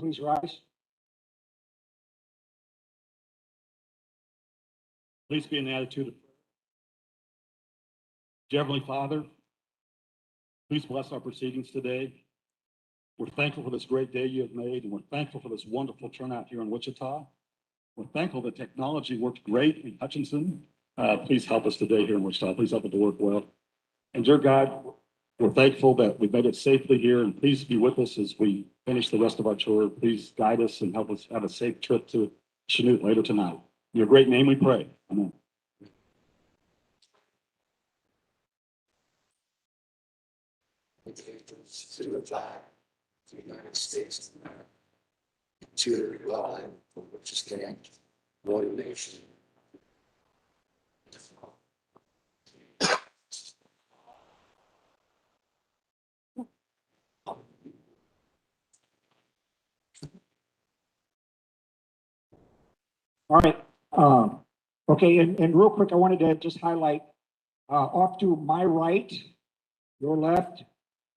please rise. Please be in the attitude of prayer. Dear Heavenly Father, please bless our proceedings today. We're thankful for this great day you have made, and we're thankful for this wonderful turnout here in Wichita. We're thankful that technology worked great in Hutchinson. Please help us today here in Wichita. Please help it to work well. And dear God, we're thankful that we made it safely here, and please be with us as we finish the rest of our tour. Please guide us and help us have a safe trip to Chanute later tonight. In your great name we pray. Amen. To the flag of the United States of America, to the republic for which it stands, one nation. All right. Okay, and real quick, I wanted to just highlight off to my right, your left,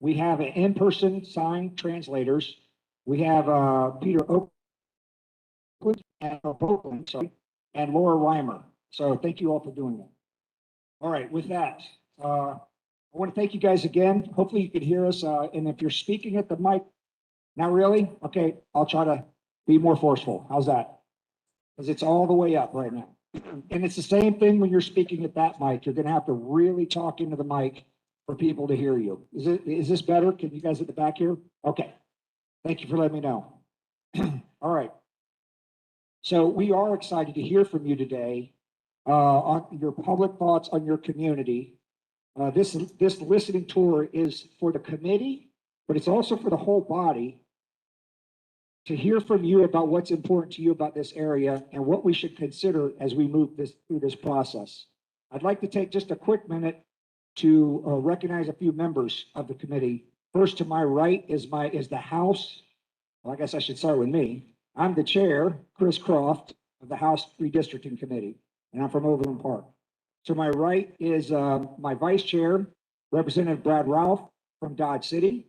we have an in-person signed translators. We have Peter Oakland and Oakland, sorry, and Laura Reimer. So thank you all for doing that. All right, with that, I want to thank you guys again. Hopefully you can hear us. And if you're speaking at the mic, not really? Okay, I'll try to be more forceful. How's that? Because it's all the way up right now. And it's the same thing when you're speaking at that mic. You're going to have to really talk into the mic for people to hear you. Is this better? Can you guys at the back hear? Okay. Thank you for letting me know. All right. So we are excited to hear from you today on your public thoughts on your community. This listening tour is for the committee, but it's also for the whole body to hear from you about what's important to you about this area and what we should consider as we move through this process. I'd like to take just a quick minute to recognize a few members of the committee. First to my right is the House. Well, I guess I should start with me. I'm the chair, Chris Croft, of the House Redistricting Committee, and I'm from Overland Park. To my right is my vice chair, Representative Brad Ralph from Dodge City.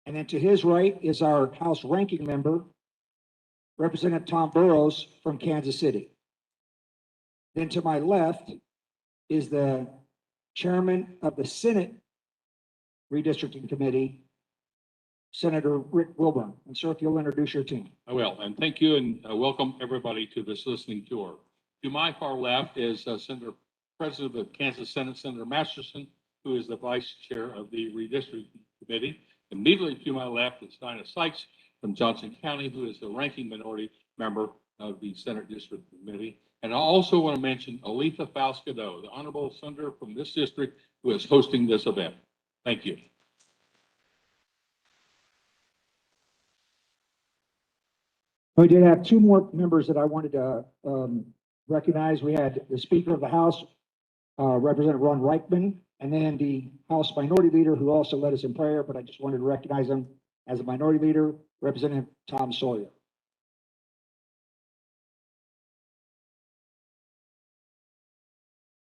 And then to his right is our House ranking member, Representative Tom Burrows from Kansas City. Then to my left is the chairman of the Senate Redistricting Committee, Senator Rick Wilburn. And sir, if you'll introduce your team. I will, and thank you, and welcome everybody to this listening tour. To my far left is Senator President of the Kansas Senate, Senator Masterson, who is the Vice Chair of the Redistricting Committee. Immediately to my left is Dinah Sykes from Johnson County, who is the ranking minority member of the Senate District Committee. And I also want to mention Aletha Falscado, the honorable senator from this district, who is hosting this event. Thank you. We did have two more members that I wanted to recognize. We had the Speaker of the House, Representative Ron Reichman, and then the House Minority Leader, who also led us in prayer, but I just wanted to recognize him as a Minority Leader, Representative Tom Sawyer.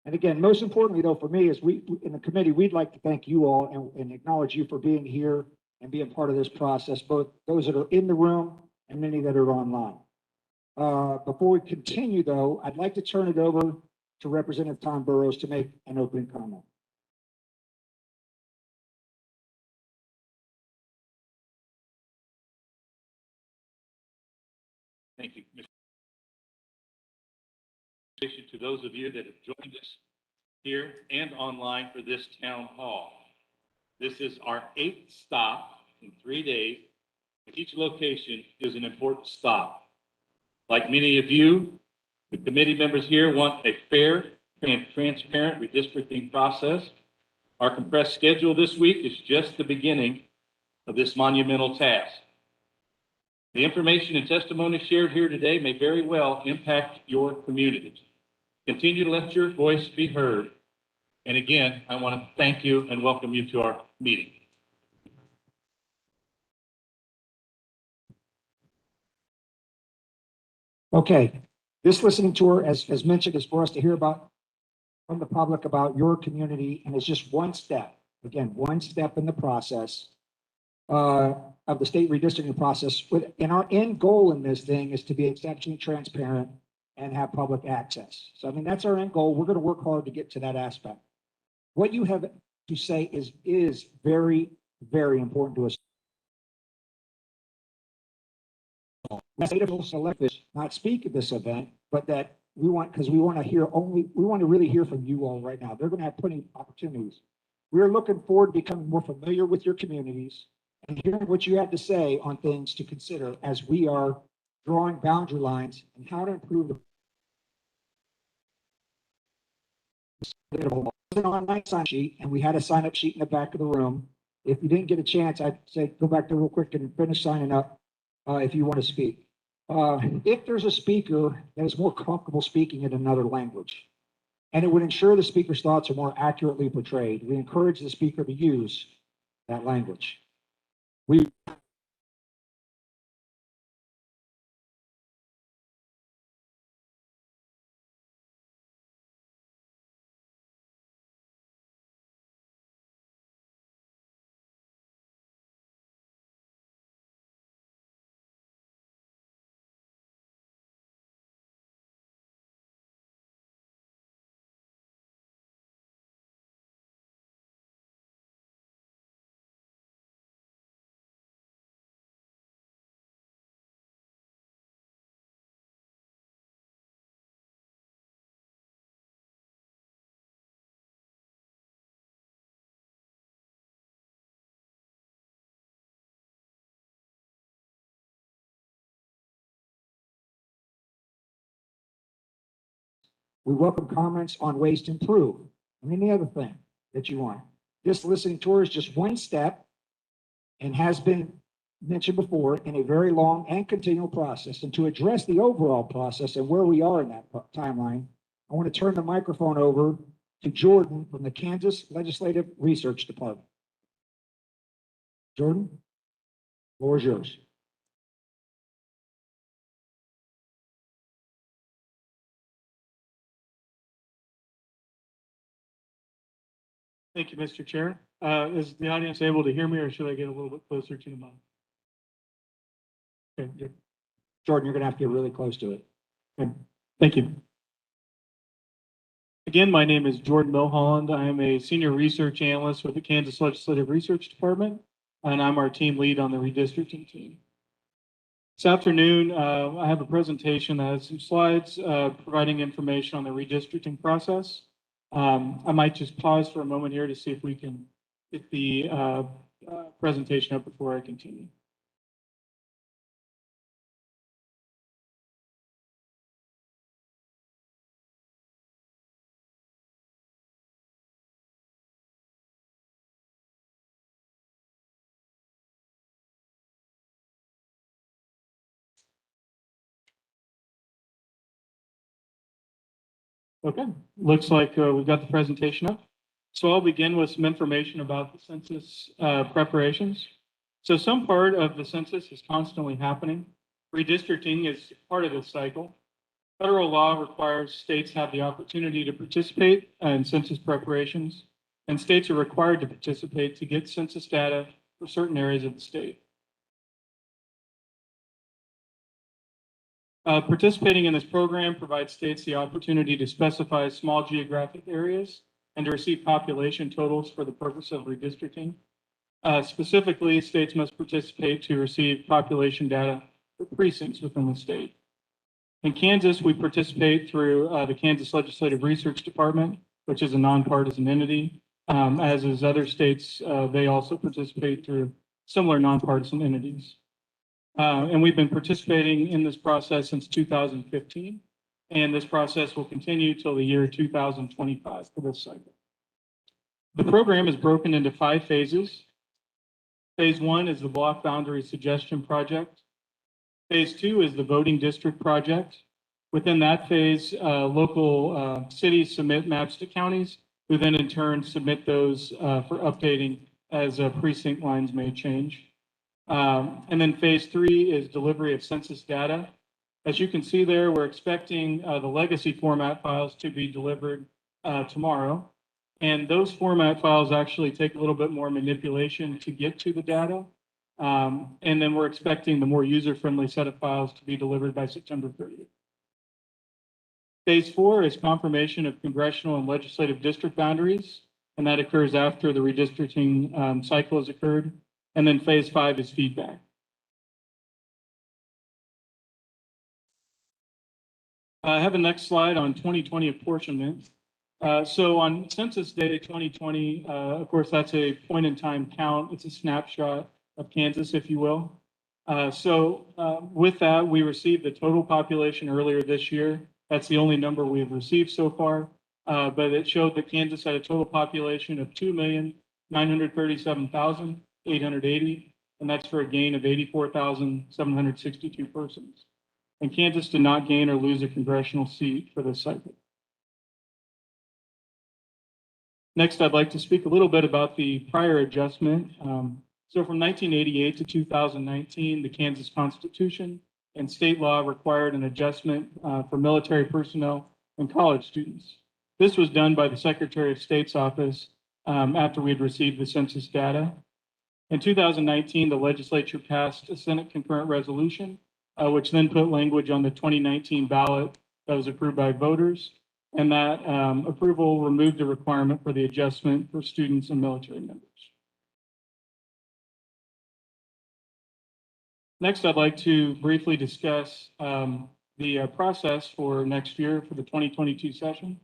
And again, most importantly, though, for me, is we in the committee, we'd like to thank you all and acknowledge you for being here and being part of this process, both those that are in the room and many that are online. Before we continue, though, I'd like to turn it over to Representative Tom Burrows to make an opening comment. Thank you, Commissioner. To those of you that have joined us here and online for this town hall. This is our 8th stop in 3 days. Each location is an important stop. Like many of you, the committee members here want a fair and transparent redistricting process. Our compressed schedule this week is just the beginning of this monumental task. The information and testimony shared here today may very well impact your communities. Continue to let your voice be heard. And again, I want to thank you and welcome you to our meeting. Okay, this listening tour, as mentioned, is for us to hear about from the public about your community, and it's just one step. Again, one step in the process. of the state redistricting process. And our end goal in this thing is to be exceptionally transparent and have public access. So, I mean, that's our end goal. We're going to work hard to get to that aspect. What you have to say is very, very important to us. State officials elected not speak at this event, but that we want, because we want to really hear from you all right now. They're going to have plenty of opportunities. We're looking forward to becoming more familiar with your communities and hearing what you have to say on things to consider as we are drawing boundary lines and how to improve the an online sign sheet, and we had a sign up sheet in the back of the room. If you didn't get a chance, I'd say go back there real quick and finish signing up if you want to speak. If there's a speaker that is more comfortable speaking in another language, and it would ensure the speaker's thoughts are more accurately portrayed, we encourage the speaker to use that language. We welcome comments on ways to improve and any other thing that you want. This listening tour is just one step and has been mentioned before in a very long and continual process. And to address the overall process and where we are in that timeline, I want to turn the microphone over to Jordan from the Kansas Legislative Research Department. Jordan, the floor is yours. Thank you, Mr. Chair. Is the audience able to hear me, or should I get a little bit closer to the mic? Okay. Jordan, you're going to have to get really close to it. Okay. Thank you. Again, my name is Jordan Milholland. I am a senior research analyst with the Kansas Legislative Research Department, and I'm our team lead on the redistricting team. This afternoon, I have a presentation that has some slides providing information on the redistricting process. I might just pause for a moment here to see if we can get the presentation up before I continue. Okay, looks like we've got the presentation up. So I'll begin with some information about the census preparations. So some part of the census is constantly happening. Redistricting is part of this cycle. Federal law requires states have the opportunity to participate in census preparations, and states are required to participate to get census data for certain areas of the state. Participating in this program provides states the opportunity to specify small geographic areas and to receive population totals for the purpose of redistricting. Specifically, states must participate to receive population data for precincts within the state. In Kansas, we participate through the Kansas Legislative Research Department, which is a nonpartisan entity. As is other states, they also participate through similar nonpartisan entities. And we've been participating in this process since 2015, and this process will continue till the year 2025 for this cycle. The program is broken into 5 phases. Phase 1 is the block boundary suggestion project. Phase 2 is the voting district project. Within that phase, local cities submit maps to counties, who then in turn submit those for updating as precinct lines may change. And then phase 3 is delivery of census data. As you can see there, we're expecting the legacy format files to be delivered tomorrow. And those format files actually take a little bit more manipulation to get to the data. And then we're expecting the more user-friendly set of files to be delivered by September 30th. Phase 4 is confirmation of congressional and legislative district boundaries, and that occurs after the redistricting cycle has occurred. And then phase 5 is feedback. I have a next slide on 2020 apportionment. So on Census Day 2020, of course, that's a point in time count. It's a snapshot of Kansas, if you will. With that, we received the total population earlier this year. That's the only number we've received so far, but it showed that Kansas had a total population of 2,937,880, and that's for a gain of 84,762 persons. And Kansas did not gain or lose a congressional seat for this cycle. Next, I'd like to speak a little bit about the prior adjustment. So from 1988 to 2019, the Kansas Constitution and state law required an adjustment for military personnel and college students. This was done by the Secretary of State's office after we had received the census data. In 2019, the legislature passed a Senate concurrent resolution, which then put language on the 2019 ballot that was approved by voters. And that approval removed the requirement for the adjustment for students and military members. Next, I'd like to briefly discuss the process for next year for the 2022 session.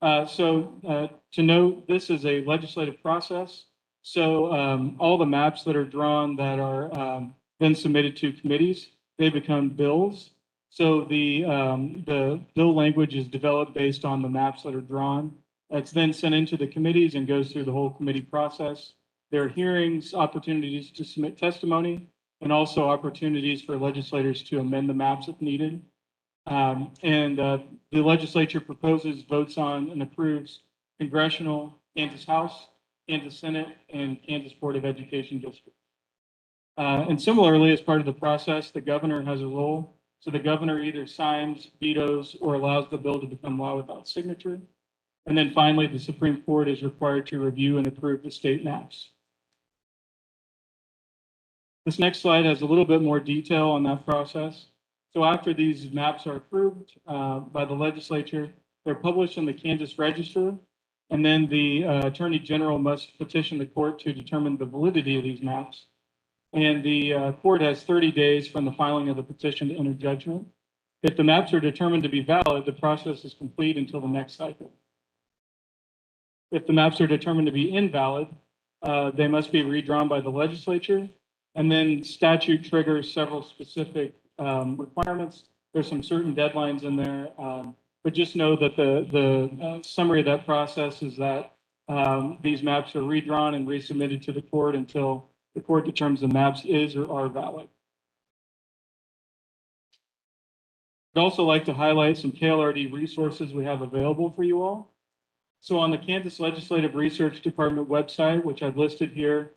To note, this is a legislative process. So all the maps that are drawn that are then submitted to committees, they become bills. So the bill language is developed based on the maps that are drawn. It's then sent into the committees and goes through the whole committee process. There are hearings, opportunities to submit testimony, and also opportunities for legislators to amend the maps if needed. The legislature proposes, votes on, and approves congressional, Kansas House, Kansas Senate, and Kansas Board of Education districts. And similarly, as part of the process, the governor has a role. So the governor either signs, vetoes, or allows the bill to become law without signature. And then finally, the Supreme Court is required to review and approve the state maps. This next slide has a little bit more detail on that process. So after these maps are approved by the legislature, they're published in the Kansas Register, and then the Attorney General must petition the court to determine the validity of these maps. And the court has 30 days from the filing of the petition to enter judgment. If the maps are determined to be valid, the process is complete until the next cycle. If the maps are determined to be invalid, they must be redrawn by the legislature. And then statute triggers several specific requirements. There's some certain deadlines in there, but just know that the summary of that process is that these maps are redrawn and resubmitted to the court until the court determines the maps is or are valid. I'd also like to highlight some KLRD resources we have available for you all. So on the Kansas Legislative Research Department website, which I've listed here,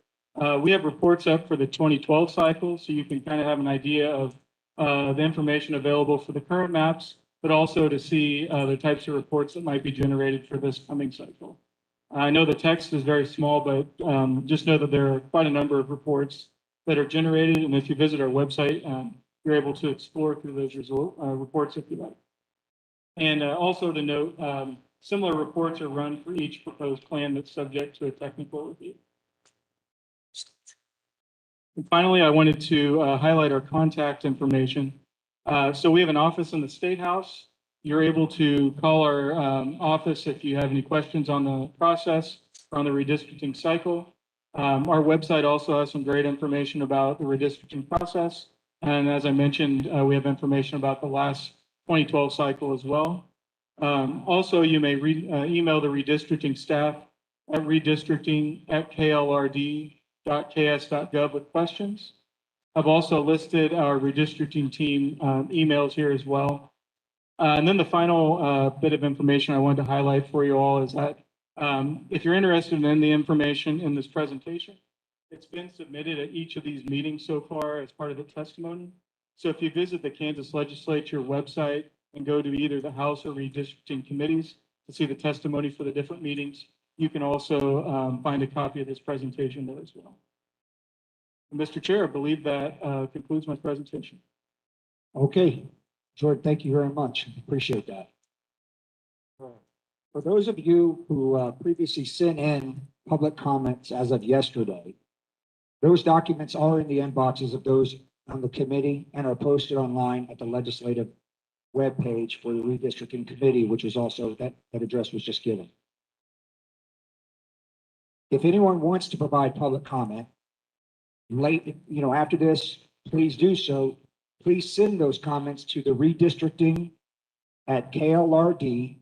we have reports up for the 2012 cycle, so you can kind of have an idea of the information available for the current maps, but also to see the types of reports that might be generated for this coming cycle. I know the text is very small, but just know that there are quite a number of reports that are generated. And if you visit our website, you're able to explore through those reports if you like. And also to note, similar reports are run for each proposed plan that's subject to a technical review. And finally, I wanted to highlight our contact information. So we have an office in the State House. You're able to call our office if you have any questions on the process or on the redistricting cycle. Our website also has some great information about the redistricting process. And as I mentioned, we have information about the last 2012 cycle as well. Also, you may email the redistricting staff at redistricting@klrd.ks.gov with questions. I've also listed our redistricting team emails here as well. And then the final bit of information I wanted to highlight for you all is that if you're interested in the information in this presentation, it's been submitted at each of these meetings so far as part of the testimony. So if you visit the Kansas Legislature website and go to either the House or redistricting committees to see the testimony for the different meetings, you can also find a copy of this presentation there as well. Mr. Chair, I believe that concludes my presentation. Okay, Jordan, thank you very much. Appreciate that. For those of you who previously sent in public comments as of yesterday, those documents are in the inboxes of those on the committee and are posted online at the legislative webpage for the redistricting committee, which is also, that address was just given. If anyone wants to provide public comment late, after this, please do so. Please send those comments to the redistricting at klrd.ks.gov.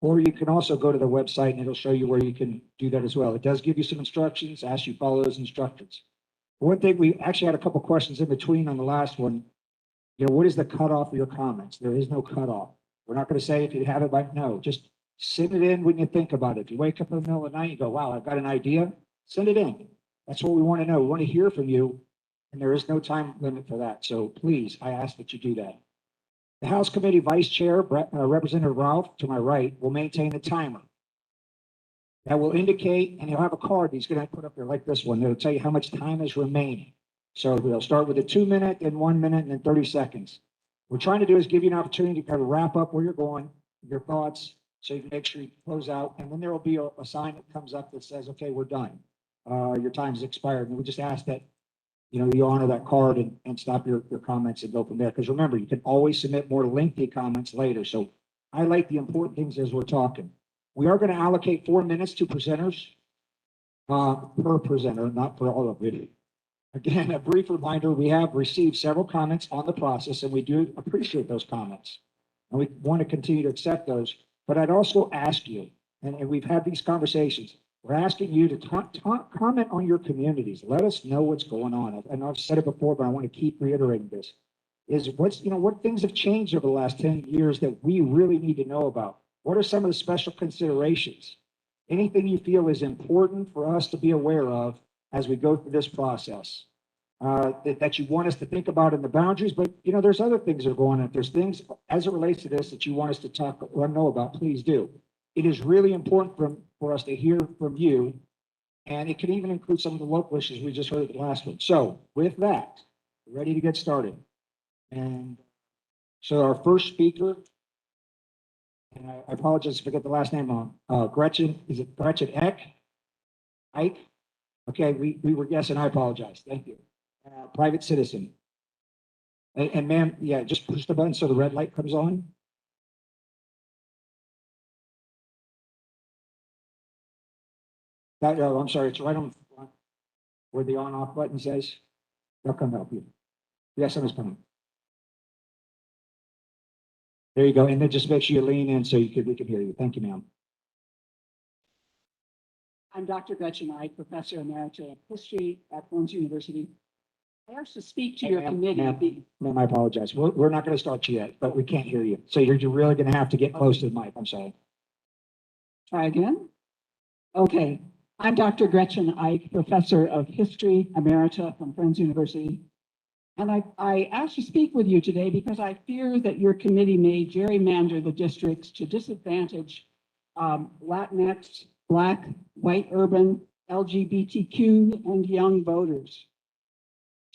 Or you can also go to the website and it'll show you where you can do that as well. It does give you some instructions, ask you to follow those instructions. One thing, we actually had a couple questions in between on the last one. What is the cutoff of your comments? There is no cutoff. We're not going to say if you have it by, no, just send it in when you think about it. If you wake up in the middle of the night, you go, wow, I've got an idea, send it in. That's what we want to know. We want to hear from you, and there is no time limit for that. So please, I ask that you do that. The House Committee Vice Chair, Representative Ralph, to my right, will maintain the timer. That will indicate, and he'll have a card he's going to put up there like this one. It'll tell you how much time is remaining. So we'll start with a 2 minute, then 1 minute, and then 30 seconds. What we're trying to do is give you an opportunity to kind of wrap up where you're going, your thoughts, so you can make sure you close out. And then there will be a sign that comes up that says, okay, we're done. Your time's expired. And we just ask that you honor that card and stop your comments and go from there. Because remember, you can always submit more lengthy comments later. So highlight the important things as we're talking. We are going to allocate 4 minutes to presenters per presenter, not for all of it. Again, a brief reminder, we have received several comments on the process, and we do appreciate those comments. And we want to continue to accept those. But I'd also ask you, and we've had these conversations, we're asking you to comment on your communities. Let us know what's going on. I know I've said it before, but I want to keep reiterating this. Is what things have changed over the last 10 years that we really need to know about? What are some of the special considerations? Anything you feel is important for us to be aware of as we go through this process that you want us to think about in the boundaries, but there's other things that are going on. If there's things as it relates to this that you want us to talk or know about, please do. It is really important for us to hear from you, and it can even include some of the local issues we just heard at the last one. So with that, we're ready to get started. And so our first speaker, and I apologize if I get the last name wrong, Gretchen, is it Gretchen Eck? Ike? Okay, we were guessing, I apologize, thank you. Private citizen. And ma'am, yeah, just push the button so the red light comes on. I'm sorry, it's right on the front where the on-off button says. They'll come help you. Yes, someone's coming. There you go, and then just make sure you lean in so we can hear you. Thank you, ma'am. I'm Dr. Gretchen Ike, Professor Emerita of History at Burns University. I asked to speak to your committee. Ma'am, I apologize. We're not going to start you yet, but we can't hear you. So you're really going to have to get close to the mic. I'm sorry. Try again? Okay. I'm Dr. Gretchen Ike, Professor of History Emerita from Burns University. And I asked to speak with you today because I fear that your committee may gerrymander the districts to disadvantage Latinx, Black, white, urban, LGBTQ, and young voters.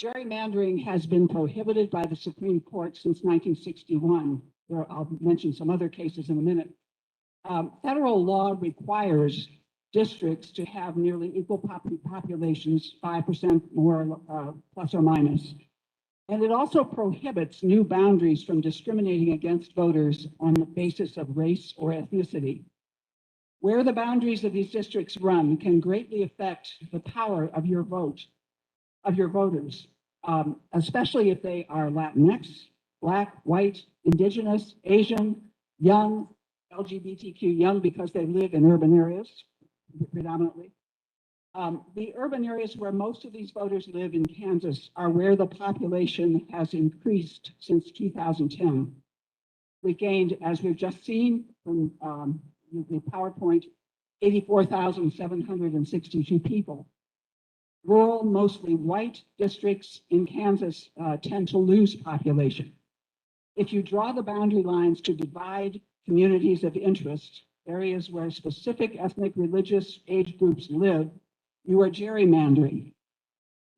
Gerrymandering has been prohibited by the Supreme Court since 1961. I'll mention some other cases in a minute. Federal law requires districts to have nearly equal populations, 5% more plus or minus. And it also prohibits new boundaries from discriminating against voters on the basis of race or ethnicity. Where the boundaries of these districts run can greatly affect the power of your vote, of your voters, especially if they are Latinx, Black, white, Indigenous, Asian, young, LGBTQ, young because they live in urban areas predominantly. The urban areas where most of these voters live in Kansas are where the population has increased since 2010. We gained, as we've just seen from the PowerPoint, 84,762 people. Rural, mostly white districts in Kansas tend to lose population. If you draw the boundary lines to divide communities of interest, areas where specific ethnic, religious age groups live, You are gerrymandering.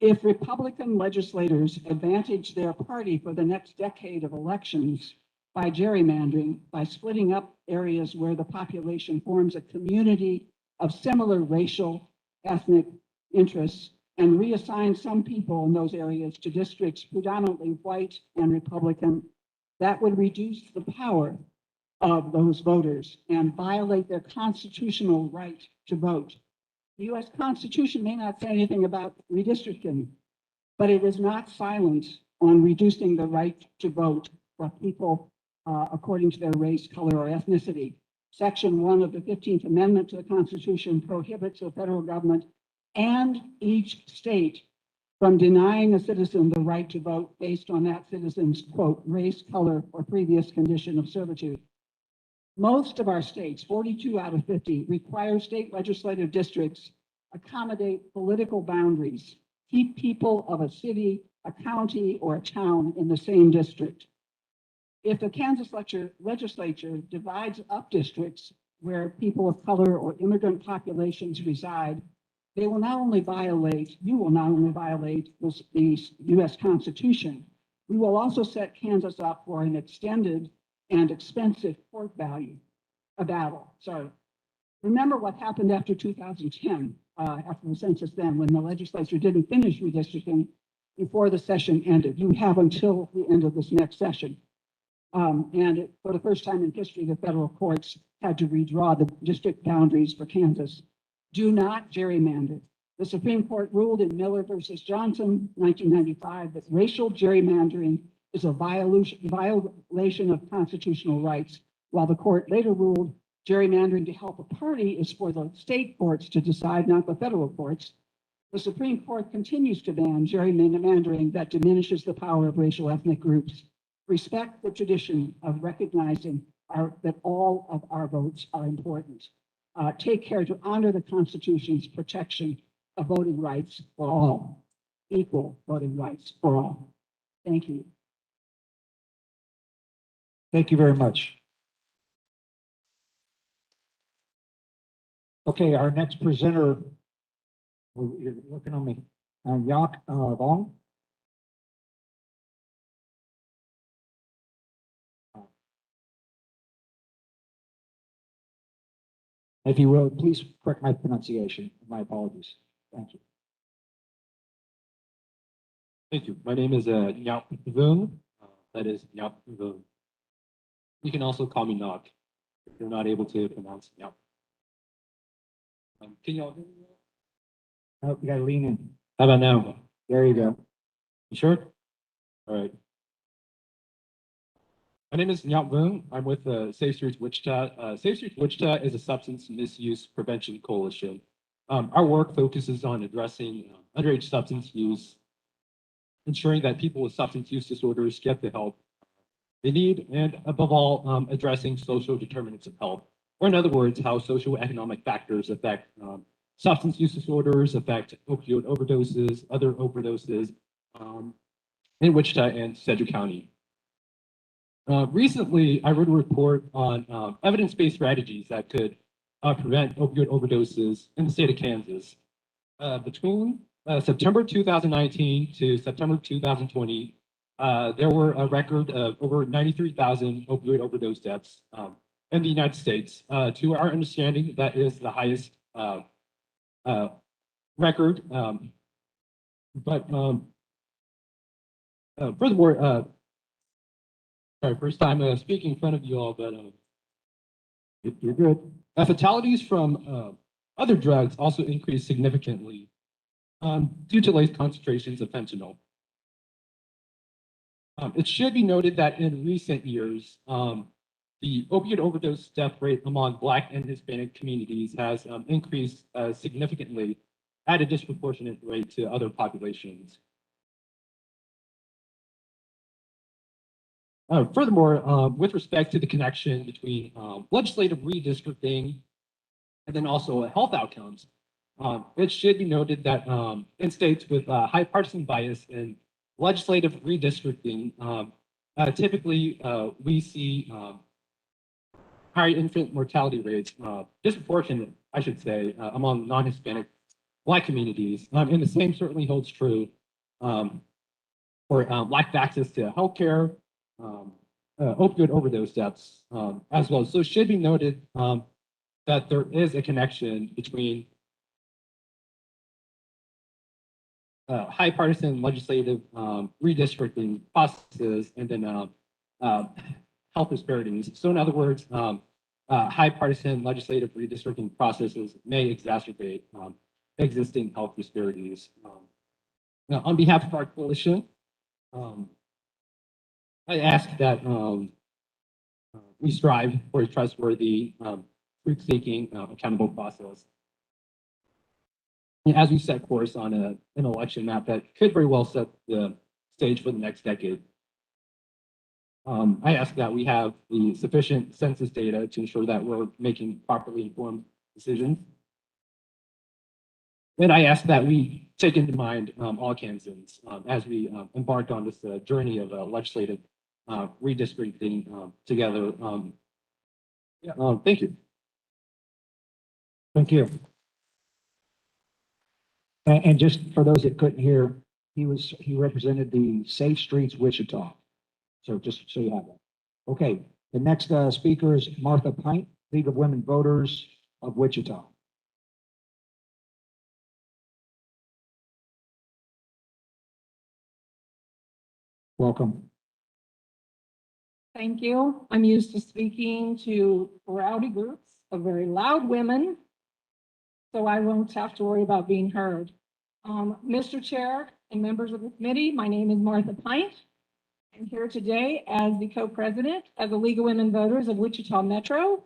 If Republican legislators advantage their party for the next decade of elections by gerrymandering, by splitting up areas where the population forms a community of similar racial, ethnic interests, and reassign some people in those areas to districts predominantly white and Republican, that would reduce the power of those voters and violate their constitutional right to vote. The US Constitution may not say anything about redistricting, but it is not silent on reducing the right to vote for people according to their race, color, or ethnicity. Section 1 of the 15th Amendment to the Constitution prohibits the federal government and each state from denying a citizen the right to vote based on that citizen's, quote, race, color, or previous condition of servitude. Most of our states, 42 out of 50, require state legislative districts accommodate political boundaries, keep people of a city, a county, or a town in the same district. If the Kansas legislature divides up districts where people of color or immigrant populations reside, they will not only violate, you will not only violate the US Constitution, we will also set Kansas up for an extended and expensive court battle. Sorry. Remember what happened after 2010, after the census then, when the legislature didn't finish redistricting before the session ended. You have until the end of this next session. For the first time in history, the federal courts had to redraw the district boundaries for Kansas. Do not gerrymander. The Supreme Court ruled in Miller versus Johnson, 1995, that racial gerrymandering is a violation of constitutional rights, while the court later ruled gerrymandering to help a party is for the state courts to decide, not the federal courts. The Supreme Court continues to ban gerrymandering that diminishes the power of racial ethnic groups. Respect the tradition of recognizing that all of our votes are important. Take care to honor the Constitution's protection of voting rights for all, equal voting rights for all. Thank you. Thank you very much. Okay, our next presenter, you're looking on me, Yak Vong. If you will, please correct my pronunciation. My apologies. Thank you. Thank you. My name is Nyap Vung. That is Nyap Vung. You can also call me Nok if you're not able to pronounce Nyap. Can you all hear me? Oh, you gotta lean in. How about now? There you go. You sure? All right. My name is Nyap Vung. I'm with Safe Streets Wichita. Safe Streets Wichita is a substance misuse prevention coalition. Our work focuses on addressing underage substance use, ensuring that people with substance use disorders get the help they need, and above all, addressing social determinants of health, or in other words, how socioeconomic factors affect substance use disorders, affect opioid overdoses, other overdoses in Wichita and Sedgwick County. Recently, I wrote a report on evidence-based strategies that could prevent opioid overdoses in the state of Kansas. Between September 2019 to September 2020, there were a record of over 93,000 opioid overdose deaths in the United States. To our understanding, that is the highest record. Furthermore, sorry, first time speaking in front of you all, but you're good. Fatalities from other drugs also increased significantly due to low concentrations of fentanyl. It should be noted that in recent years, the opioid overdose death rate among Black and Hispanic communities has increased significantly at a disproportionate rate to other populations. Furthermore, with respect to the connection between legislative redistricting and then also health outcomes, it should be noted that in states with high partisan bias in legislative redistricting, typically we see higher infant mortality rates, disproportionate, I should say, among non-Hispanic Black communities. And the same certainly holds true for lack of access to healthcare, opioid overdose deaths as well. So it should be noted that there is a connection between high partisan legislative redistricting processes and then health disparities. So in other words, high partisan legislative redistricting processes may exacerbate existing health disparities. Now, on behalf of our coalition, I ask that we strive for a trustworthy, truth-seeking, accountable process. And as we set course on an election map that could very well set the stage for the next decade. I ask that we have the sufficient census data to ensure that we're making properly informed decisions. And I ask that we take into mind all Kansans as we embark on this journey of legislative redistricting together. Thank you. Thank you. And just for those that couldn't hear, he represented the Safe Streets Wichita. So just so you have that. Okay, the next speaker is Martha Pint, League of Women Voters of Wichita. Welcome. Thank you. I'm used to speaking to rowdy groups of very loud women, so I won't have to worry about being heard. Mr. Chair and members of the committee, my name is Martha Pint. I'm here today as the co-president of the League of Women Voters of Wichita Metro,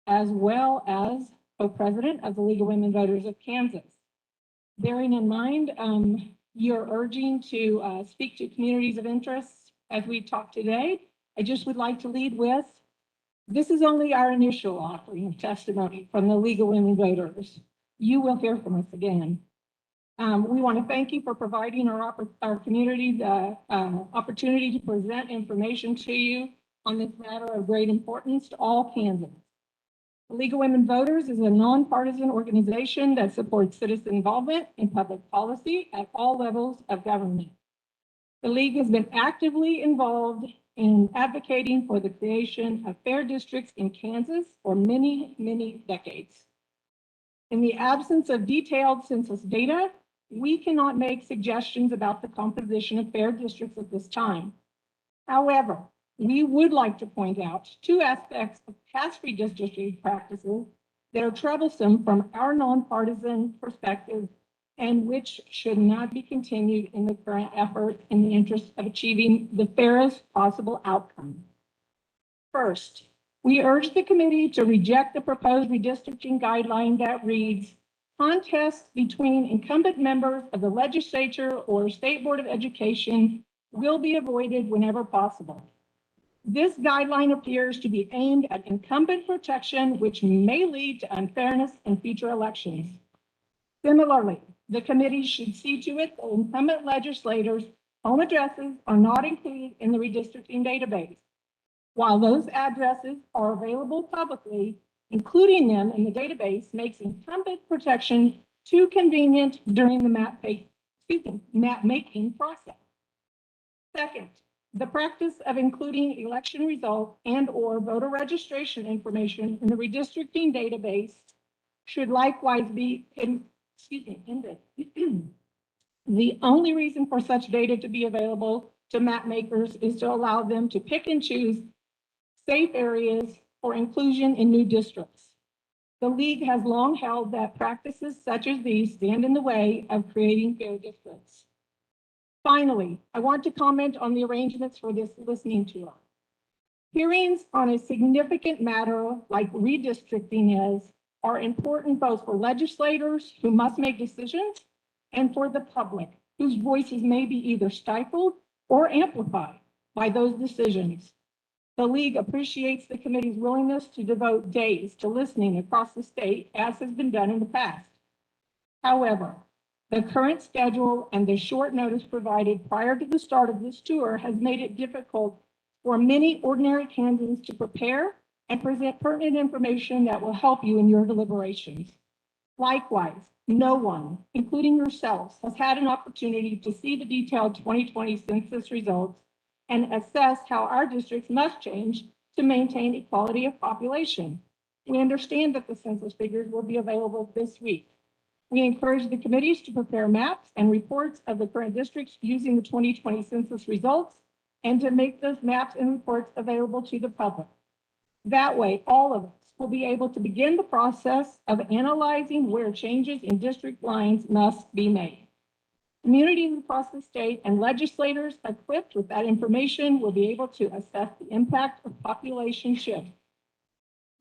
as well as co-president of the League of Women Voters of Kansas. Bearing in mind, you're urging to speak to communities of interest as we talk today. I just would like to lead with, this is only our initial offering of testimony from the League of Women Voters. You will hear from us again. We want to thank you for providing our community the opportunity to present information to you on this matter of great importance to all Kansans. The League of Women Voters is a nonpartisan organization that supports citizen involvement in public policy at all levels of government. The League has been actively involved in advocating for the creation of fair districts in Kansas for many, many decades. In the absence of detailed census data, we cannot make suggestions about the composition of fair districts at this time. However, we would like to point out two aspects of past redistricting practices that are troublesome from our nonpartisan perspective and which should not be continued in the current effort in the interest of achieving the fairest possible outcome. First, we urge the committee to reject the proposed redistricting guideline that reads, contests between incumbent members of the legislature or State Board of Education will be avoided whenever possible. This guideline appears to be aimed at incumbent protection, which may lead to unfairness in future elections. Similarly, the committee should see to it that incumbent legislators' home addresses are not included in the redistricting database. While those addresses are available publicly, including them in the database makes incumbent protection too convenient during the map making process. Second, the practice of including election results and/or voter registration information in the redistricting database should likewise be ended. The only reason for such data to be available to map makers is to allow them to pick and choose safe areas for inclusion in new districts. The League has long held that practices such as these stand in the way of creating fair districts. Finally, I want to comment on the arrangements for this listening tour. Hearings on a significant matter like redistricting are important both for legislators who must make decisions and for the public whose voices may be either stifled or amplified by those decisions. The League appreciates the committee's willingness to devote days to listening across the state, as has been done in the past. However, the current schedule and the short notice provided prior to the start of this tour has made it difficult for many ordinary Kansans to prepare and present pertinent information that will help you in your deliberations. Likewise, No one, including yourselves, has had an opportunity to see the detailed 2020 census results and assess how our districts must change to maintain equality of population. We understand that the census figures will be available this week. We encourage the committees to prepare maps and reports of the current districts using the 2020 census results and to make those maps and reports available to the public. That way, all of us will be able to begin the process of analyzing where changes in district lines must be made. Communities across the state and legislators equipped with that information will be able to assess the impact of population shift.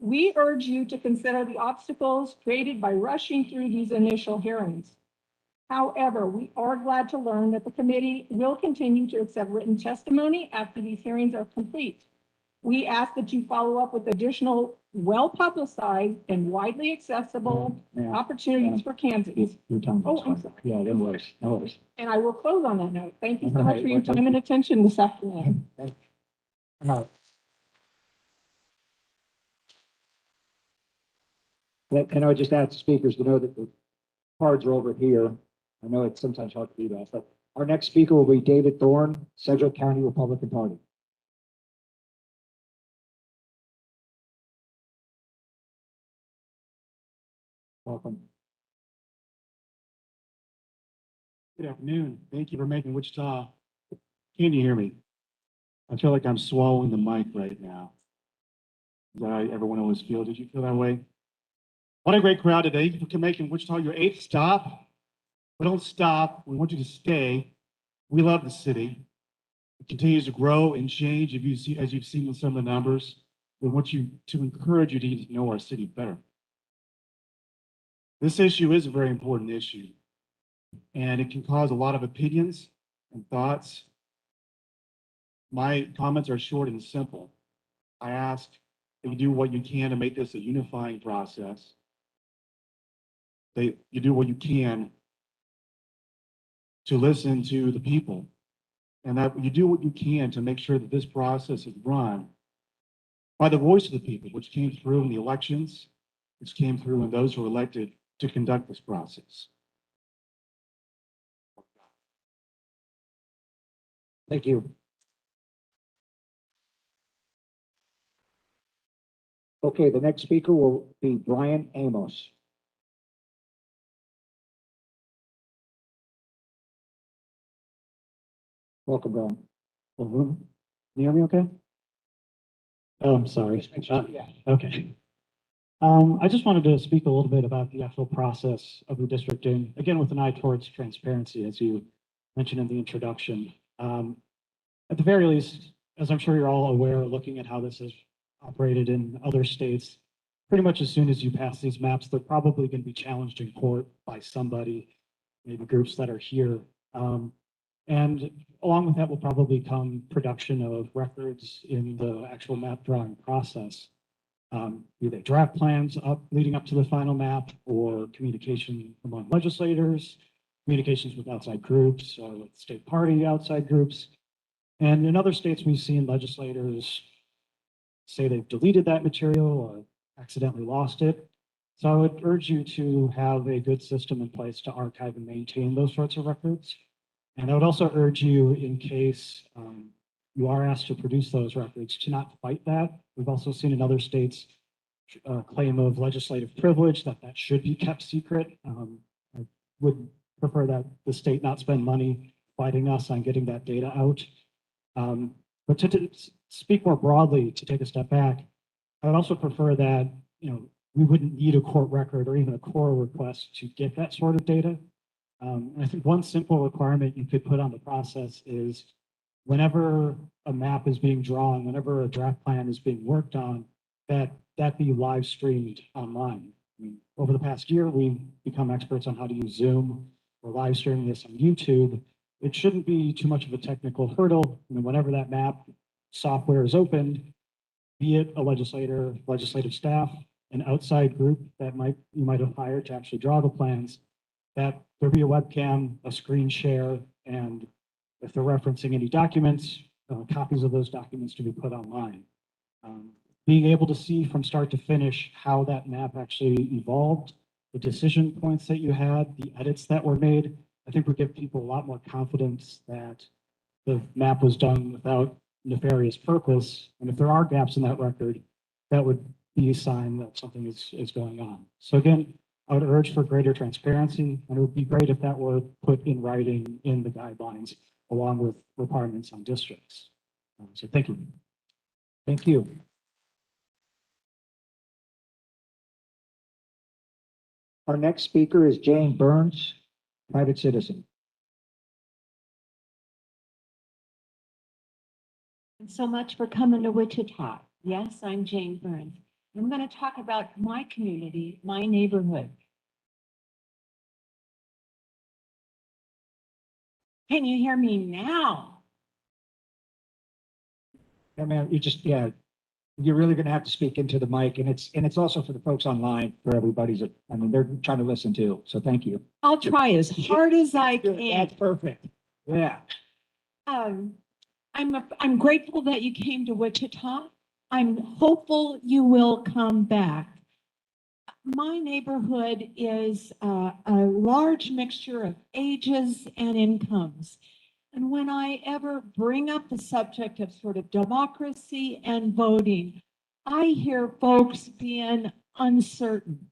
We urge you to consider the obstacles created by rushing through these initial hearings. However, we are glad to learn that the committee will continue to accept written testimony after these hearings are complete. We ask that you follow up with additional well-publicized and widely accessible opportunities for candidates. Your time. Oh, I'm sorry. Yeah, no worries, no worries. And I will close on that note. Thank you so much for your time and attention this afternoon. And I would just ask speakers to know that the cards are over here. I know it's sometimes hard to do that, but our next speaker will be David Thorne, Sedgwick County Republican Party. Welcome. Good afternoon. Thank you for making Wichita. Can you hear me? I feel like I'm swallowing the mic right now. Is that how everyone always feels? Did you feel that way? What a great crowd today. Thank you for making Wichita your 8th stop. But don't stop. We want you to stay. We love the city. It continues to grow and change as you've seen in some of the numbers. We want you to encourage you to get to know our city better. This issue is a very important issue, and it can cause a lot of opinions and thoughts. My comments are short and simple. I ask that you do what you can to make this a unifying process. That you do what you can to listen to the people, and that you do what you can to make sure that this process is run by the voice of the people, which came through in the elections, which came through in those who were elected to conduct this process. Thank you. Okay, the next speaker will be Brian Amos. Welcome, Brian. Can you hear me okay? Oh, I'm sorry. Yeah. Okay. I just wanted to speak a little bit about the actual process of redistricting, again, with an eye towards transparency, as you mentioned in the introduction. At the very least, as I'm sure you're all aware, looking at how this is operated in other states, pretty much as soon as you pass these maps, they're probably going to be challenged in court by somebody, maybe groups that are here. And along with that will probably come production of records in the actual map drawing process. Be they draft plans leading up to the final map, or communication among legislators, communications with outside groups, or with state party outside groups. And in other states, we've seen legislators say they've deleted that material or accidentally lost it. So I would urge you to have a good system in place to archive and maintain those sorts of records. And I would also urge you, in case you are asked to produce those records, to not fight that. We've also seen in other states claim of legislative privilege that should be kept secret. I would prefer that the state not spend money fighting us on getting that data out. But to speak more broadly, to take a step back, I would also prefer that we wouldn't need a court record or even a core request to get that sort of data. And I think one simple requirement you could put on the process is whenever a map is being drawn, whenever a draft plan is being worked on, that be live streamed online. I mean, over the past year, we've become experts on how to use Zoom. We're live streaming this on YouTube. It shouldn't be too much of a technical hurdle. I mean, whenever that map software is opened, be it a legislator, legislative staff, an outside group that you might have hired to actually draw the plans, that there be a webcam, a screen share, and if they're referencing any documents, copies of those documents to be put online. Being able to see from start to finish how that map actually evolved the decision points that you had, the edits that were made, I think would give people a lot more confidence that the map was done without nefarious purpose. And if there are gaps in that record, that would be a sign that something is going on. So again, I would urge for greater transparency, and it would be great if that were put in writing in the guidelines along with requirements on districts. So thank you. Thank you. Our next speaker is Jane Burns, private citizen. Thanks so much for coming to Wichita. Yes, I'm Jane Burns. I'm going to talk about my community, my neighborhood. Can you hear me now? Yeah, man, you're really gonna have to speak into the mic, and it's also for the folks online, for everybody's, I mean, they're trying to listen too, so thank you. I'll try as hard as I can. That's perfect. Yeah. I'm grateful that you came to Wichita. I'm hopeful you will come back. My neighborhood is a large mixture of ages and incomes. And when I ever bring up the subject of sort of democracy and voting, I hear folks being uncertain.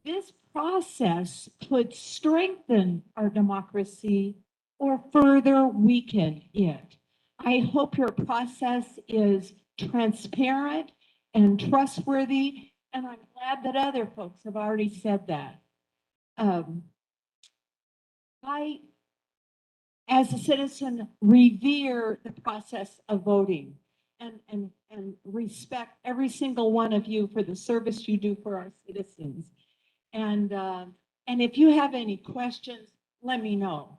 This process could strengthen our democracy or further weaken it. I hope your process is transparent and trustworthy, and I'm glad that other folks have already said that. I, as a citizen, revere the process of voting and respect every single one of you for the service you do for our citizens. And if you have any questions, let me know.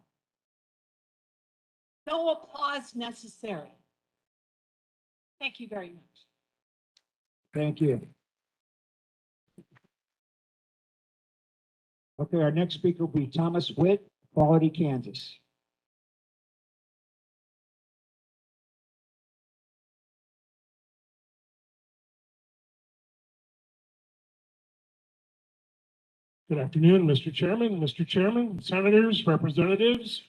No applause necessary. Thank you very much. Thank you. Okay, our next speaker will be Thomas Witt, Quality, Kansas. Good afternoon, Mr. Chairman, senators, representatives.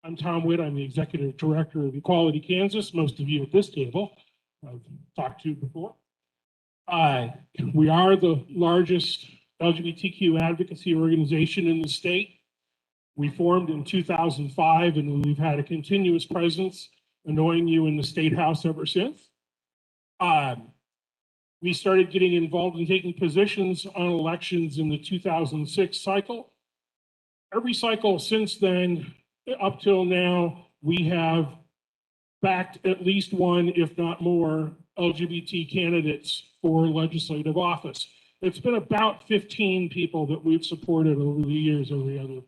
I'm Tom Witt. I'm the executive director of Equality Kansas. Most of you at this table I've talked to before. We are the largest LGBTQ advocacy organization in the state. We formed in 2005, and we've had a continuous presence annoying you in the State House ever since. We started getting involved in taking positions on elections in the 2006 cycle. Every cycle since then, up till now, we have backed at least one, if not more, LGBT candidates for legislative office. It's been about 15 people that we've supported over the years, every other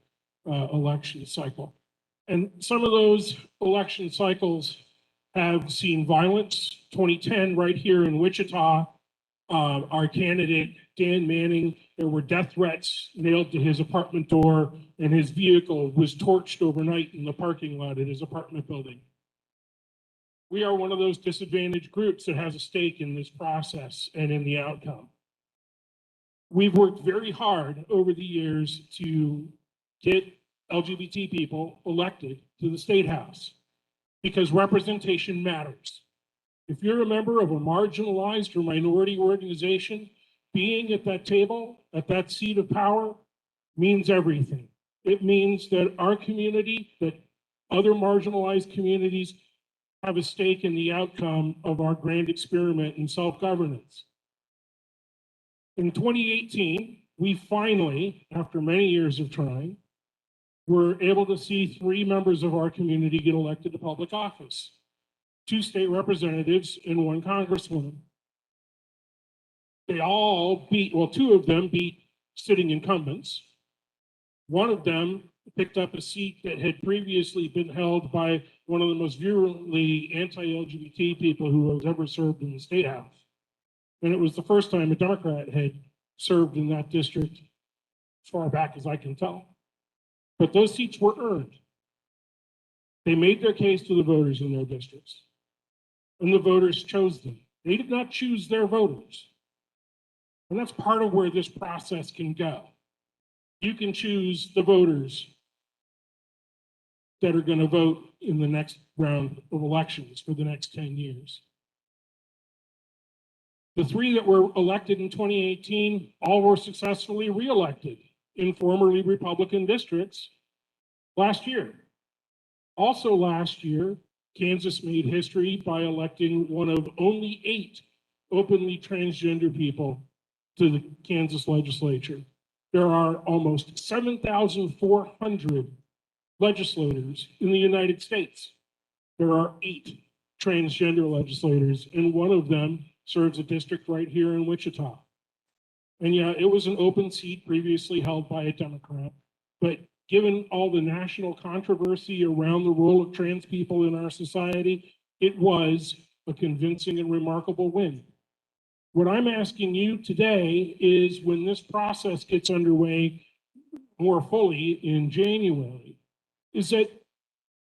election cycle. And some of those election cycles have seen violence. 2010, right here in Wichita, our candidate, Dan Manning, there were death threats nailed to his apartment door, and his vehicle was torched overnight in the parking lot at his apartment building. We are one of those disadvantaged groups that has a stake in this process and in the outcome. We've worked very hard over the years to get LGBT people elected to the State House because representation matters. If you're a member of a marginalized or minority organization, being at that table, at that seat of power, means everything. It means that our community, that other marginalized communities have a stake in the outcome of our grand experiment in self-governance. In 2018, we finally, after many years of trying, were able to see 3 members of our community get elected to public office. 2 state representatives and 1 congresswoman. They all beat, well, 2 of them beat sitting incumbents. 1 of them picked up a seat that had previously been held by one of the most virulently anti-LGBT people who has ever served in the State House. And it was the first time a Democrat had served in that district as far back as I can tell. But those seats were earned. They made their case to the voters in their districts, and the voters chose them. They did not choose their voters. And that's part of where this process can go. You can choose the voters that are going to vote in the next round of elections for the next 10 years. The three that were elected in 2018, all were successfully reelected in formerly Republican districts last year. Also last year, Kansas made history by electing one of only 8 openly transgender people to the Kansas legislature. There are almost 7,400 legislators in the United States. There are 8 transgender legislators, and one of them serves a district right here in Wichita. And yeah, it was an open seat previously held by a Democrat, but given all the national controversy around the role of trans people in our society, it was a convincing and remarkable win. What I'm asking you today is, when this process gets underway more fully in January, is that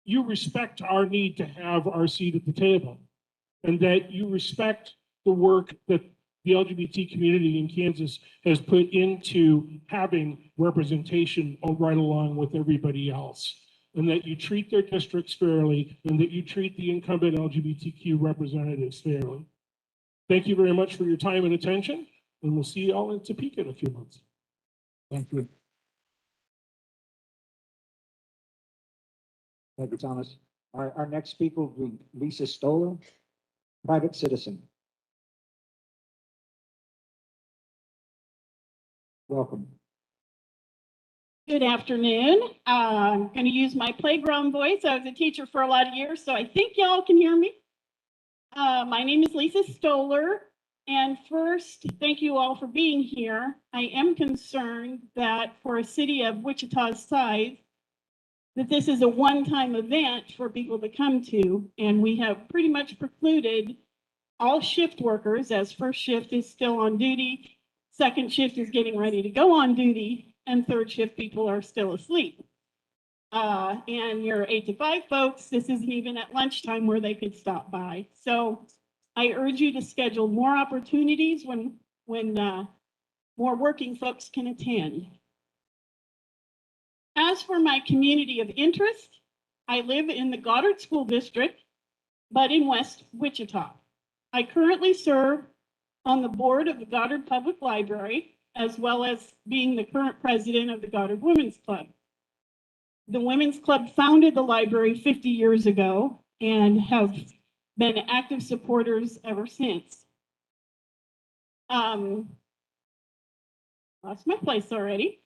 you respect our need to have our seat at the table, and that you respect the work that the LGBT community in Kansas has put into having representation right along with everybody else, and that you treat their districts fairly, and that you treat the incumbent LGBTQ representatives fairly. Thank you very much for your time and attention, and we'll see you all in Topeka in a few months. Thank you. Thank you, Thomas. Our next speaker will be Lisa Stoller, private citizen. Welcome. Good afternoon. I'm going to use my playground voice. I was a teacher for a lot of years, so I think y'all can hear me. My name is Lisa Stoller, and first, thank you all for being here. I am concerned that for a city of Wichita's size, that this is a one-time event for people to come to, and we have pretty much precluded all shift workers, as first shift is still on duty, second shift is getting ready to go on duty, and third shift people are still asleep. And your 8 to 5 folks, this isn't even at lunchtime where they could stop by. So I urge you to schedule more opportunities when more working folks can attend. As for my community of interest, I live in the Goddard School District, but in West Wichita. I currently serve on the board of the Goddard Public Library, as well as being the current president of the Goddard Women's Club. The Women's Club founded the library 50 years ago and have been active supporters ever since. Lost my place already.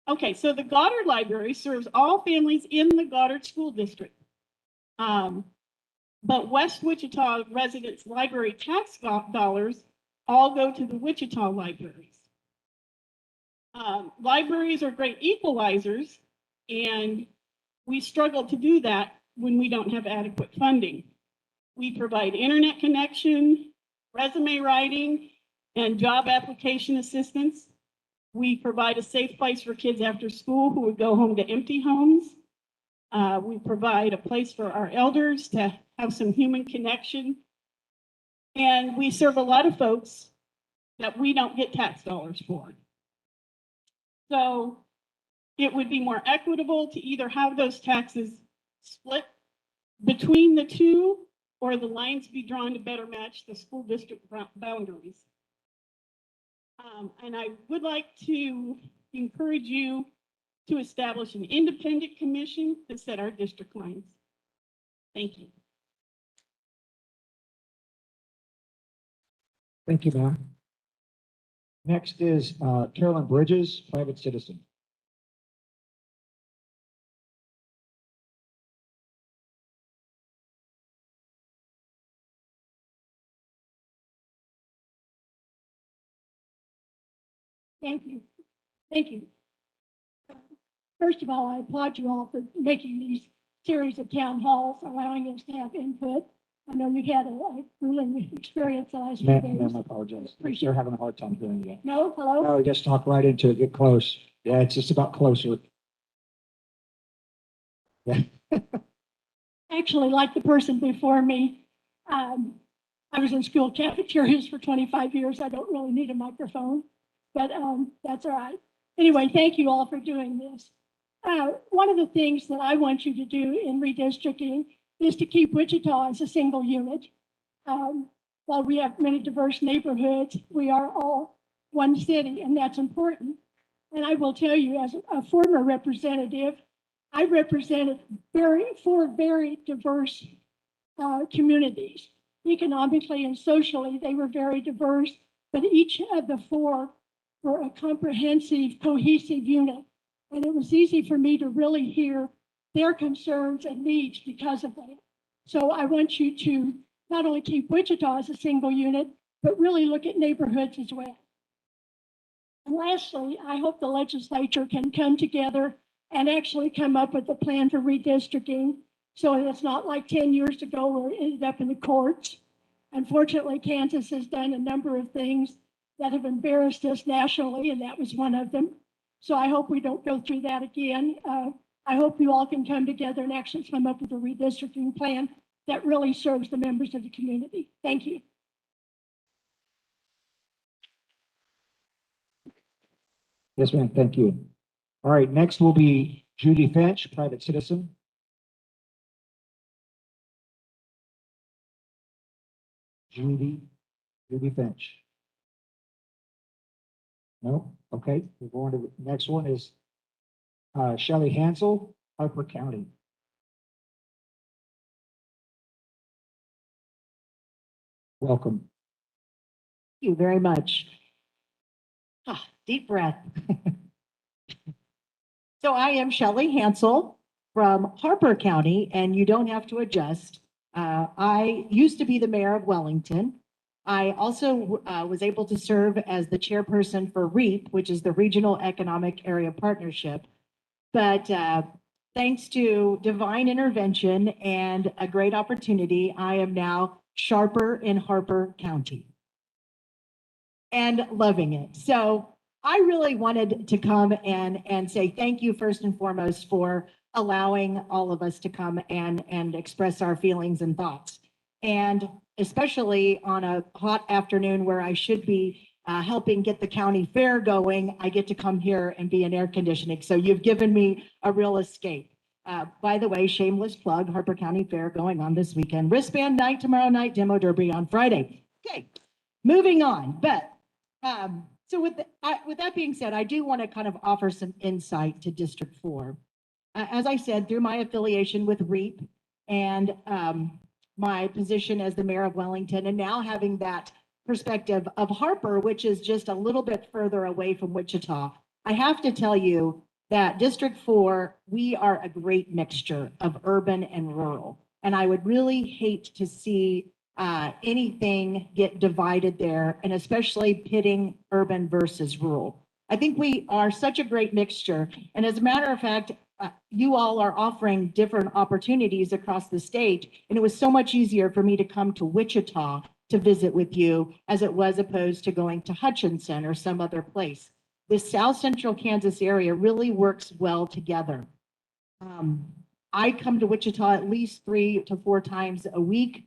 Okay, so the Goddard Library serves all families in the Goddard School District. But West Wichita residents' library tax dollars all go to the Wichita libraries. Libraries are great equalizers, and we struggle to do that when we don't have adequate funding. We provide internet connection, resume writing, and job application assistance. We provide a safe place for kids after school who would go home to empty homes. We provide a place for our elders to have some human connection. And we serve a lot of folks that we don't get tax dollars for. So it would be more equitable to either have those taxes split between the two, or the lines be drawn to better match the school district boundaries. And I would like to encourage you to establish an independent commission to set our district lines. Thank you. Thank you, ma'am. Next is Carolyn Bridges, private citizen. Thank you. Thank you. First of all, I applaud you all for making these series of town halls, allowing us to have input. I know you had a grueling experience the last few days. Ma'am, I apologize. They're having a hard time hearing you. No, hello? No, just talk right into it, get close. Yeah, it's just about closer. Yeah. Actually, like the person before me, I was in school cafeterias for 25 years. I don't really need a microphone, but that's all right. Anyway, thank you all for doing this. One of the things that I want you to do in redistricting is to keep Wichita as a single unit. While we have many diverse neighborhoods, we are all one city, and that's important. And I will tell you, as a former representative, I represented four very diverse communities. Economically and socially, they were very diverse, but each of the four were a comprehensive, cohesive unit. And it was easy for me to really hear their concerns and needs because of that. So I want you to not only keep Wichita as a single unit, but really look at neighborhoods as well. And lastly, I hope the legislature can come together and actually come up with a plan for redistricting. So it's not like 10 years ago where it ended up in the courts. Unfortunately, Kansas has done a number of things that have embarrassed us nationally, and that was one of them. So I hope we don't go through that again. I hope you all can come together and actually come up with a redistricting plan that really serves the members of the community. Thank you. Yes, ma'am. Thank you. All right, next will be Judy Finch, private citizen. Judy Finch. No? Okay, we're going to the next one is Shelley Hansel, Harper County. Welcome. Thank you very much. Deep breath. So I am Shelley Hansel from Harper County, and you don't have to adjust. I used to be the mayor of Wellington. I also was able to serve as the chairperson for REAP, which is the Regional Economic Area Partnership. But thanks to divine intervention and a great opportunity, I am now sharper in Harper County and loving it. So I really wanted to come and say thank you first and foremost for allowing all of us to come and express our feelings and thoughts. And especially on a hot afternoon where I should be helping get the county fair going, I get to come here and be in air conditioning. So you've given me a real escape. By the way, shameless plug, Harper County Fair going on this weekend. Wristband night tomorrow night, demo derby on Friday. Okay, moving on. But so with that being said, I do want to kind of offer some insight to District 4. As I said, through my affiliation with REAP and my position as the mayor of Wellington, and now having that perspective of Harper, which is just a little bit further away from Wichita, I have to tell you that District 4, we are a great mixture of urban and rural. And I would really hate to see anything get divided there, and especially pitting urban versus rural. I think we are such a great mixture. And as a matter of fact, you all are offering different opportunities across the state. And it was so much easier for me to come to Wichita to visit with you as it was opposed to going to Hutchinson or some other place. This South Central Kansas area really works well together. I come to Wichita at least 3 to 4 times a week,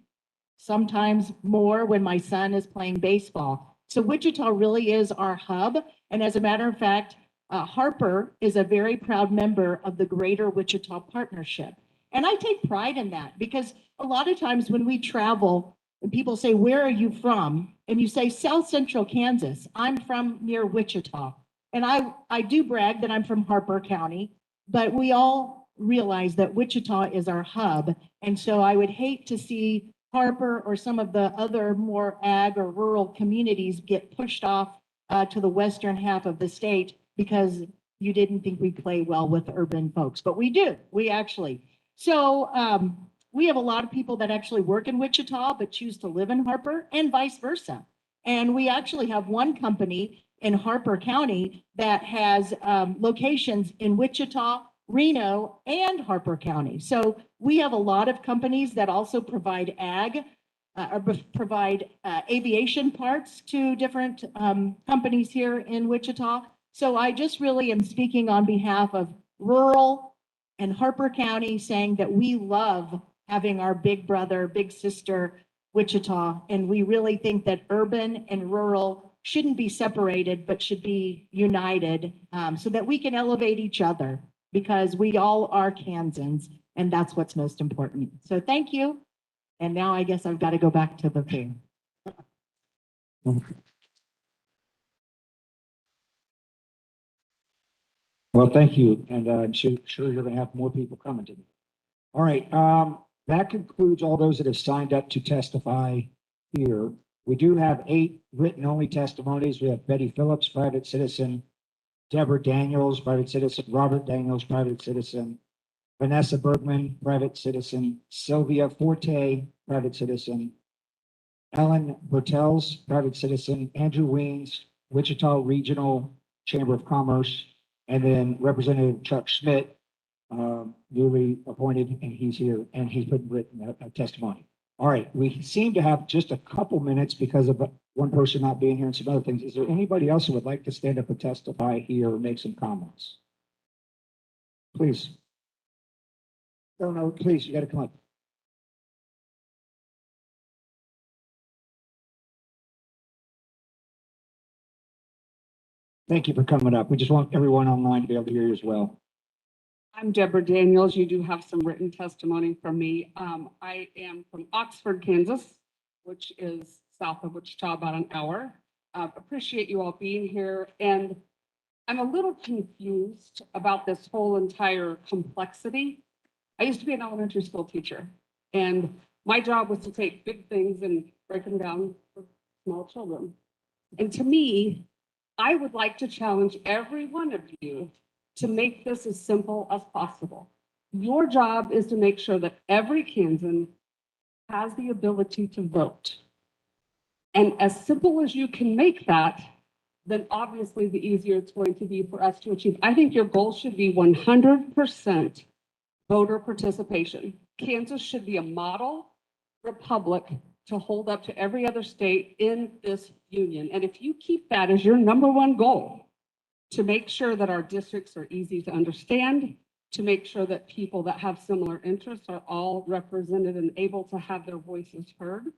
sometimes more when my son is playing baseball. So Wichita really is our hub. And as a matter of fact, Harper is a very proud member of the Greater Wichita Partnership. And I take pride in that because a lot of times when we travel and people say, where are you from? And you say, South Central Kansas. I'm from near Wichita. And I do brag that I'm from Harper County, but we all realize that Wichita is our hub. And so I would hate to see Harper or some of the other more ag or rural communities get pushed off to the western half of the state because you didn't think we play well with urban folks, but we do, we actually. So we have a lot of people that actually work in Wichita, but choose to live in Harper and vice versa. And we actually have one company in Harper County that has locations in Wichita, Reno, and Harper County. So we have a lot of companies that also provide ag, or provide aviation parts to different companies here in Wichita. So I just really am speaking on behalf of rural and Harper County, saying that we love having our big brother, big sister Wichita, and we really think that urban and rural shouldn't be separated, but should be united, so that we can elevate each other, because we all are Kansans, and that's what's most important. So thank you. And now I guess I've got to go back to the thing. Well, thank you, and I'm sure you're going to have more people coming to me. All right, that concludes all those that have signed up to testify here. We do have 8 written-only testimonies. We have Betty Phillips, private citizen, Deborah Daniels, private citizen, Robert Daniels, private citizen, Vanessa Bergman, private citizen, Sylvia Forte, private citizen, Ellen Bertels, private citizen, Andrew Weens, Wichita Regional Chamber of Commerce, and then Representative Chuck Schmidt, newly appointed, and he's here, and he's put written a testimony. All right, we seem to have just a couple minutes because of one person not being here and some other things. Is there anybody else who would like to stand up and testify here or make some comments? Please. No, please, you got to come up. Thank you for coming up. We just want everyone online to be able to hear you as well. I'm Deborah Daniels. You do have some written testimony from me. I am from Oxford, Kansas, which is south of Wichita, about an hour. Appreciate you all being here. And I'm a little confused about this whole entire complexity. I used to be an elementary school teacher, and my job was to take big things and break them down for small children. And to me, I would like to challenge every one of you to make this as simple as possible. Your job is to make sure that every Kansan has the ability to vote. And as simple as you can make that, then obviously the easier it's going to be for us to achieve. I think your goal should be 100% voter participation. Kansas should be a model republic to hold up to every other state in this union. And if you keep that as your #1 goal, to make sure that our districts are easy to understand, to make sure that people that have similar interests are all represented and able to have their voices heard,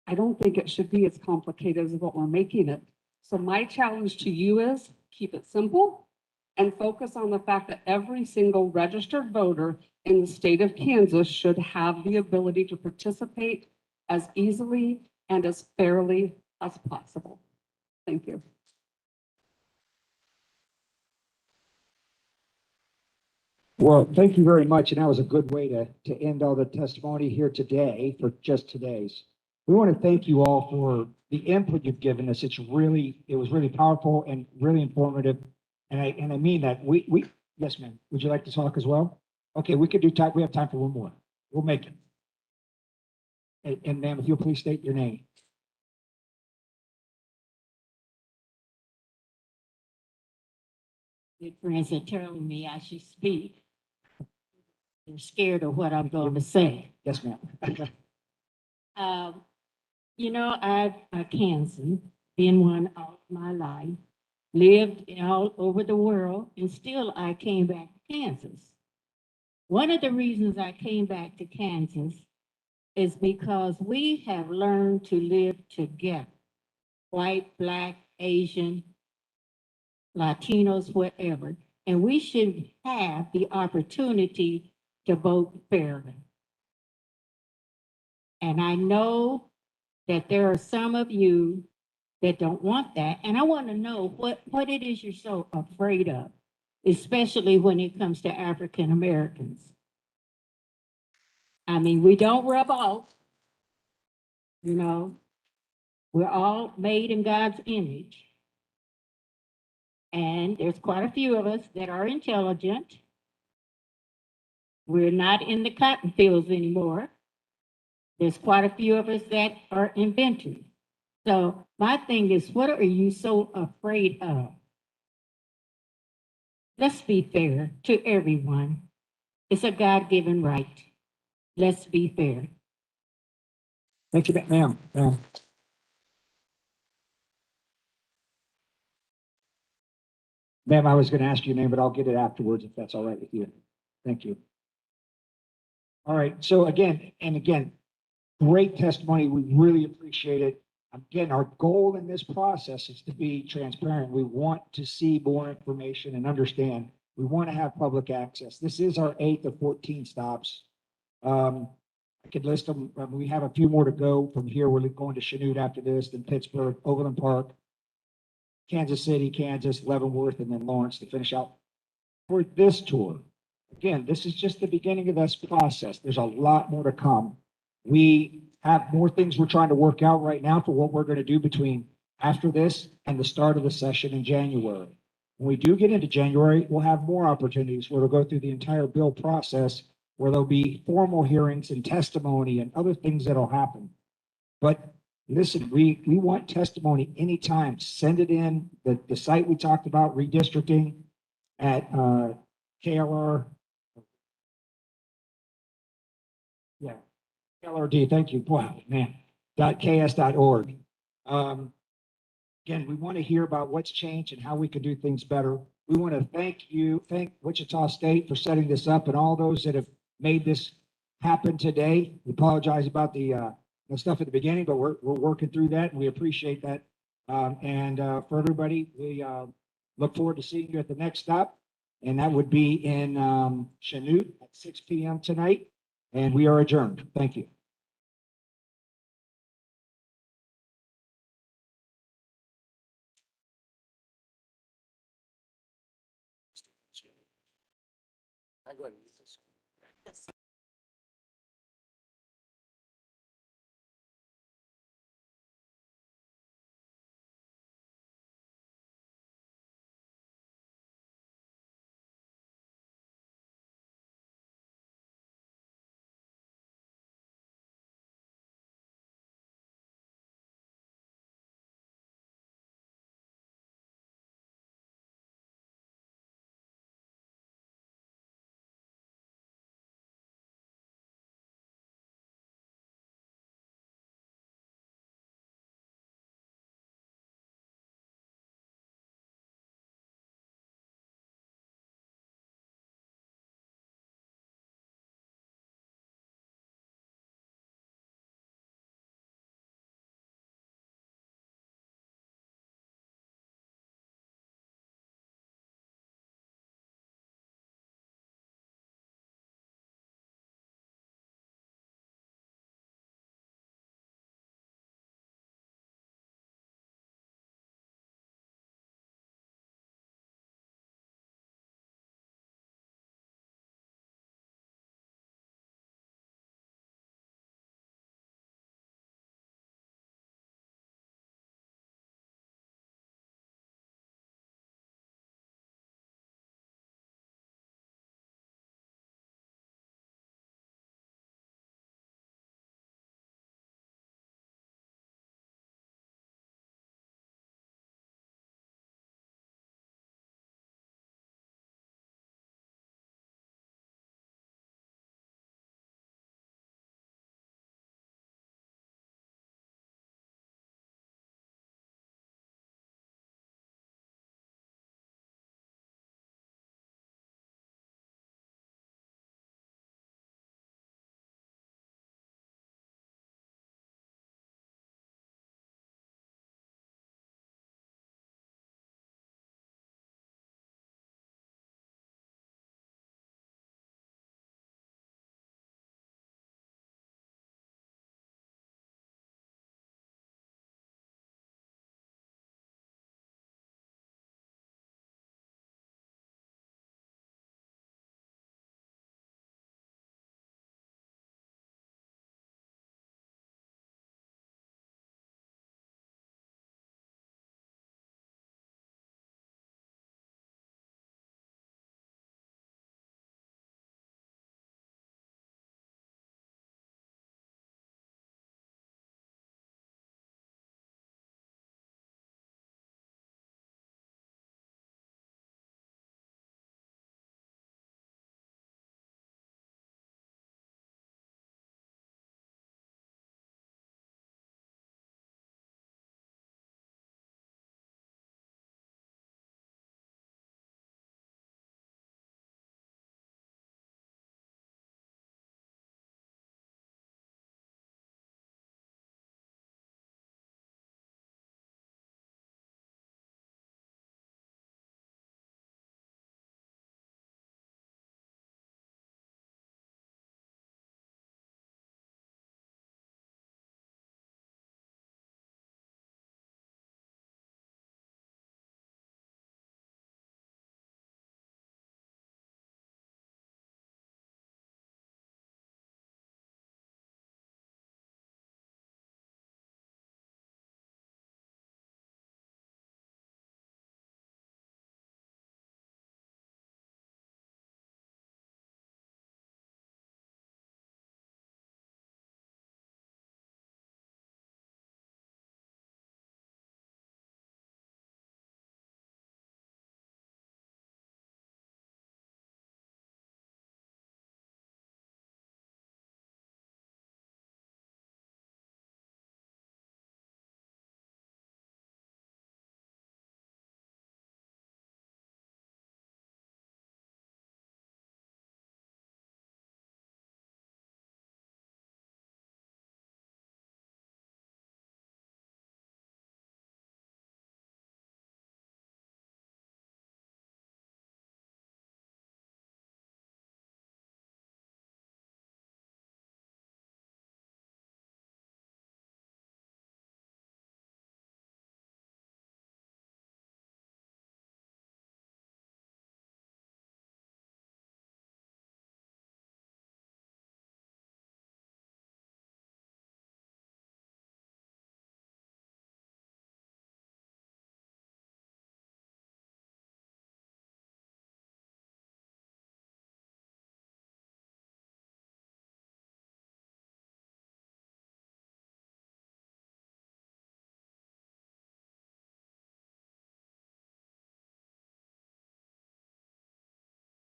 I don't think it should be as complicated as what we're making it. So my challenge to you is keep it simple and focus on the fact that every single registered voter in the state of Kansas should have the ability to participate as easily and as fairly as possible. Thank you. Well, thank you very much. And that was a good way to end all the testimony here today for just today's. We want to thank you all for the input you've given us. It was really powerful and really informative. And I mean that. Yes, ma'am. Would you like to talk as well? Okay, we could do time. We have time for one more. We'll make it. And ma'am, if you'll please state your name. My friends are telling me I should speak. They're scared of what I'm going to say. Yes, ma'am. I've a Kansan, been one all my life, lived all over the world, and still I came back to Kansas. One of the reasons I came back to Kansas is because we have learned to live together. White, Black, Asian, Latinos, whatever, and we should have the opportunity to vote fairly. And I know that there are some of you that don't want that, and I want to know what it is you're so afraid of, especially when it comes to African Americans. I mean, we don't rub off, we're all made in God's image. And there's quite a few of us that are intelligent. We're not in the cotton fields anymore. There's quite a few of us that are inventors. So my thing is, what are you so afraid of? Let's be fair to everyone. It's a God-given right. Let's be fair. Thank you, ma'am. Ma'am, I was going to ask your name, but I'll get it afterwards if that's all right with you. Thank you. All right. So again, Great testimony. We really appreciate it. Again, our goal in this process is to be transparent. We want to see more information and understand. We want to have public access. This is our 8th of 14 stops. I could list them. We have a few more to go from here. We're going to Chanute after this, then Pittsburgh, Overland Park, Kansas City, Kansas, Leavenworth, and then Lawrence to finish out for this tour. Again, this is just the beginning of this process. There's a lot more to come. We have more things we're trying to work out right now for what we're going to do between after this and the start of the session in January. When we do get into January, we'll have more opportunities where we'll go through the entire bill process, where there'll be formal hearings and testimony and other things that'll happen. But listen, we want testimony anytime. Send it in. The site we talked about, redistricting at KLR. Yeah, KLRD, thank you. Wow, man. .ks.org. Again, we want to hear about what's changed and how we can do things better. We want to thank Wichita State for setting this up and all those that have made this happen today. We apologize about the stuff at the beginning, but we're working through that and we appreciate that. For everybody, we look forward to seeing you at the next stop. And that would be in Chanute at 6 p.m. tonight. And we are adjourned. Thank you.